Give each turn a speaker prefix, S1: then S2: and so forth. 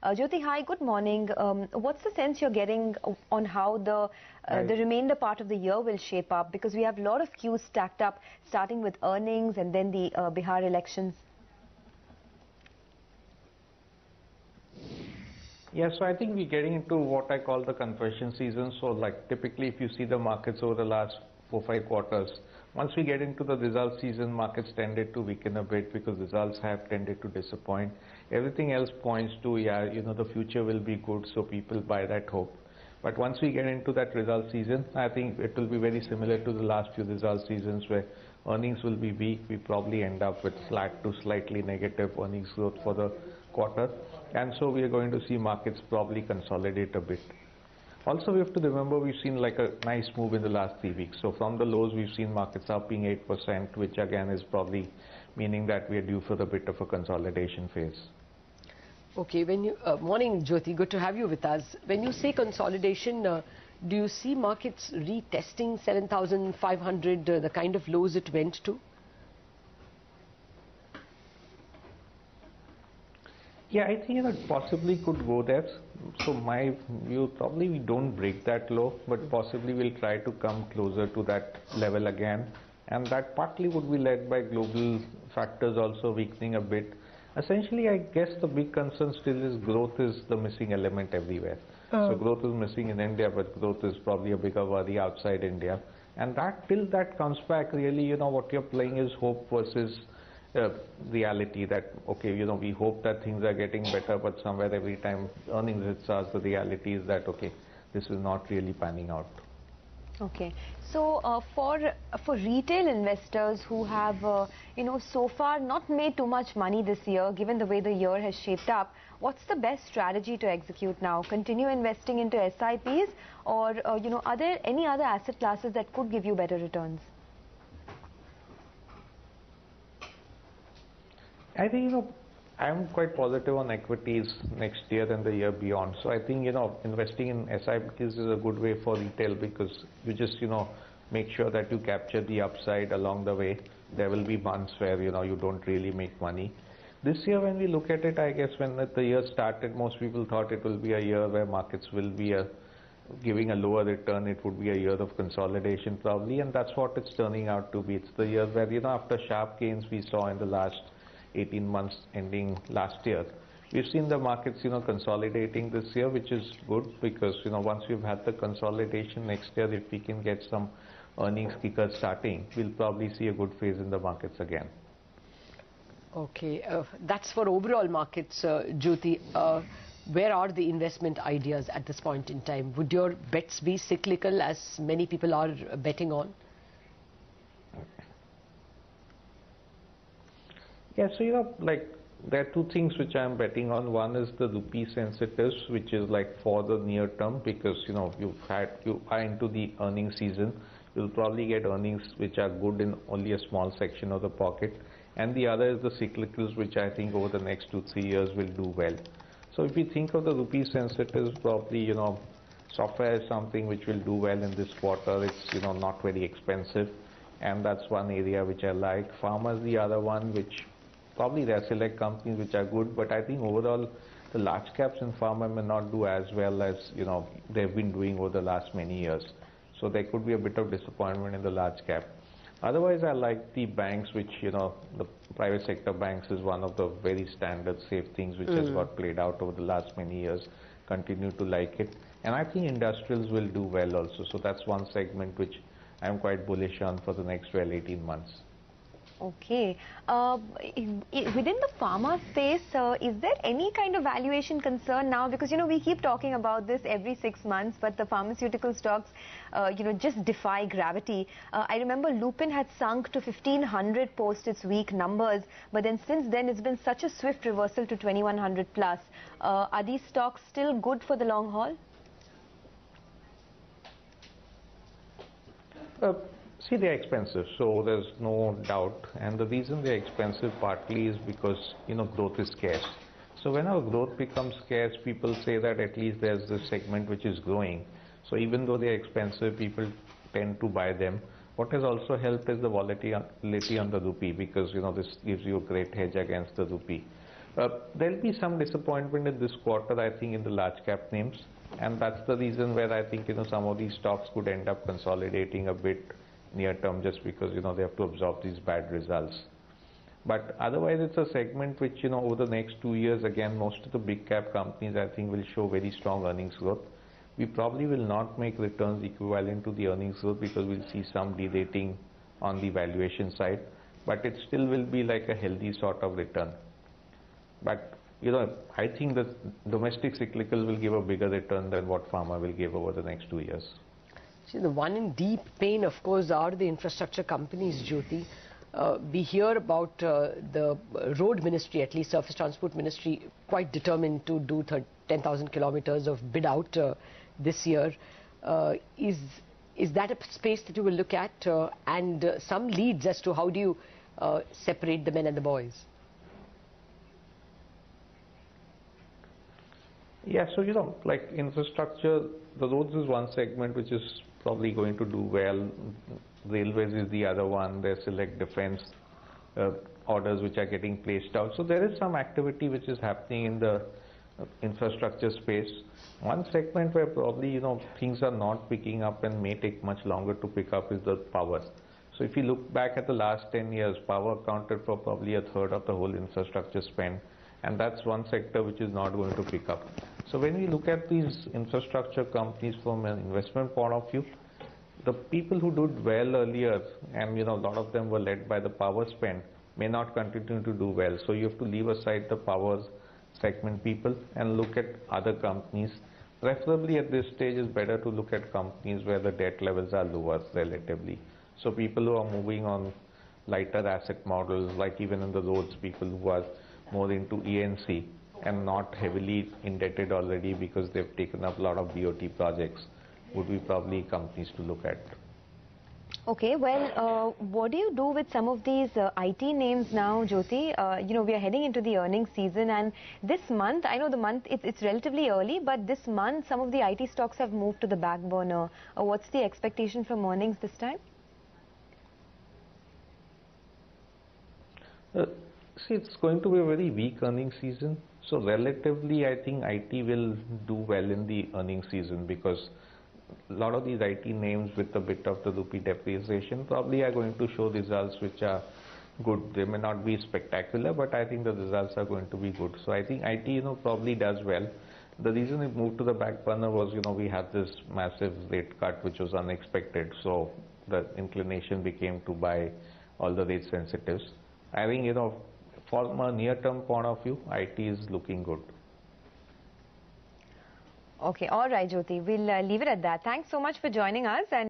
S1: Jyoti, hi, good morning. What's the sense you're getting on how
S2: Hi.
S1: the remainder part of the year will shape up? Because we have a lot of cues stacked up, starting with earnings and then the Bihar elections.
S2: Yeah, so I think we're getting into what I call the conversion season. So like typically if you see the markets over the last 4-5 quarters, once we get into the result season, markets tended to weaken a bit because results have tended to disappoint. Everything else points to, yeah, the future will be good, so people buy that hope. But once we get into that result season, I think it will be very similar to the last few result seasons where earnings will be weak. We probably end up with flat to slightly negative earnings growth for the quarter. And so we are going to see markets probably consolidate a bit. Also, we have to remember we've seen like a nice move in the last 3 weeks. So from the lows, we've seen markets up being 8%, which again is probably meaning that we are due for a bit of a consolidation phase.
S3: Okay, morning Jyoti, good to have you with us. When you say consolidation, do you see markets retesting 7,500, the kind of lows it went to?
S2: Yeah, I think it possibly could go there. So my view, probably we don't break that low, but possibly we'll try to come closer to that level again. And that partly would be led by global factors also weakening a bit. Essentially, I guess the big concern still is growth is the missing element everywhere. So growth is missing in India, but growth is probably a bigger worry outside India. And that till that comes back, really, what you're playing is hope versus reality that, okay, we hope that things are getting better, but somewhere every time earnings hits us, the reality is that, okay, this is not really panning out.
S1: Okay, so for retail investors who have so far not made too much money this year, given the way the year has shaped up, what's the best strategy to execute now? Continue investing into SIPs, or are there any other asset classes that could give you better returns?
S2: I think, I'm quite positive on equities next year and the year beyond. So I think, investing in SIPs is a good way for retail because you just, make sure that you capture the upside along the way. There will be months where, you don't really make money. This year, when we look at it, I guess when the year started, most people thought it will be a year where markets will be giving a lower return. It would be a year of consolidation probably, and that's what it's turning out to be. It's the year where, after sharp gains we saw in the last 18 months ending last year, we've seen the markets consolidating this year, which is good because once we've had the consolidation next year, if we can get some earnings kicker starting, we'll probably see a good phase in the markets again.
S3: Okay, that's for overall markets, Jyoti. Where are the investment ideas at this point in time? Would your bets be cyclical, as many people are betting on?
S2: Yeah, so there are two things which I'm betting on. One is the rupee sensitives, which is like for the near term because you are into the earnings season. You'll probably get earnings which are good in only a small section of the pocket. And the other is the cyclicals, which I think over the next 2-3 years will do well. So if you think of the rupee sensitives, probably software is something which will do well in this quarter. It's not very expensive, and that's one area which I like. Pharma is the other one, which probably there are select companies which are good, but I think overall the large caps in pharma may not do as well as they've been doing over the last many years. So there could be a bit of disappointment in the large cap. Otherwise, I like the banks, which the private sector banks is one of the very standard safe things which has got played out over the last many years. Continue to like it, and I think industrials will do well also. So that's one segment which I'm quite bullish on for the next 12-18 months.
S1: Okay. Within the pharma space, is there any kind of valuation concern now? Because, we keep talking about this every 6 months, but the pharmaceutical stocks, just defy gravity. I remember Lupin had sunk to 1,500 post its weak numbers, but then since then it's been such a swift reversal to 2,100 plus. Are these stocks still good for the long haul?
S2: See, they're expensive, so there's no doubt. And the reason they're expensive partly is because, growth is scarce. So whenever growth becomes scarce, people say that at least there's this segment which is growing. So even though they're expensive, people tend to buy them. What has also helped is the volatility on the rupee because, this gives you a great hedge against the rupee. There'll be some disappointment in this quarter, I think, in the large cap names, and that's the reason where I think some of these stocks could end up consolidating a bit near term, just because they have to absorb these bad results. But otherwise, it's a segment which over the next 2 years, again, most of the big cap companies I think will show very strong earnings growth. We probably will not make returns equivalent to the earnings growth because we'll see some de-rating on the valuation side, but it still will be like a healthy sort of return. But I think that domestic cyclical will give a bigger return than what pharma will give over the next 2 years.
S3: See, the one in deep pain, of course, are the infrastructure companies, Jyoti. We hear about the road ministry, at least surface transport ministry, quite determined to do 10,000 kilometers of bid out this year. Is that a space that you will look at? And some leads as to how do you separate the men and the boys?
S2: Yeah, so like infrastructure, the roads is one segment which is probably going to do well. Railways is the other one. There's select defense orders which are getting placed out. So there is some activity which is happening in the infrastructure space. One segment where probably things are not picking up and may take much longer to pick up is the power. So if you look back at the last 10 years, power accounted for probably a third of the whole infrastructure spend, and that's one sector which is not going to pick up. So when we look at these infrastructure companies from an investment point of view, the people who did well earlier, and a lot of them were led by the power spend, may not continue to do well. So you have to leave aside the power segment people and look at other companies. Preferably at this stage, it's better to look at companies where the debt levels are lower relatively. So people who are moving on lighter asset models, like even in the roads, people who are more into E&C and not heavily indebted already because they've taken up a lot of BOT projects, would be probably companies to look at.
S1: Okay, well, what do you do with some of these IT names now, Jyoti? We are heading into the earnings season, and this month, I know the month, it's relatively early, but this month, some of the IT stocks have moved to the back burner. What's the expectation from earnings this time?
S2: See, it's going to be a very weak earnings season. So relatively, I think IT will do well in the earnings season because a lot of these IT names with a bit of the rupee depreciation probably are going to show results which are good. They may not be spectacular, but I think the results are going to be good. So I think IT, probably does well. The reason it moved to the back burner was, we had this massive rate cut which was unexpected. So the inclination became to buy all the rate sensitives. I think, from a near-term point of view, IT is looking good.
S1: Okay, all right, Jyoti. We'll leave it at that. Thanks so much for joining us. And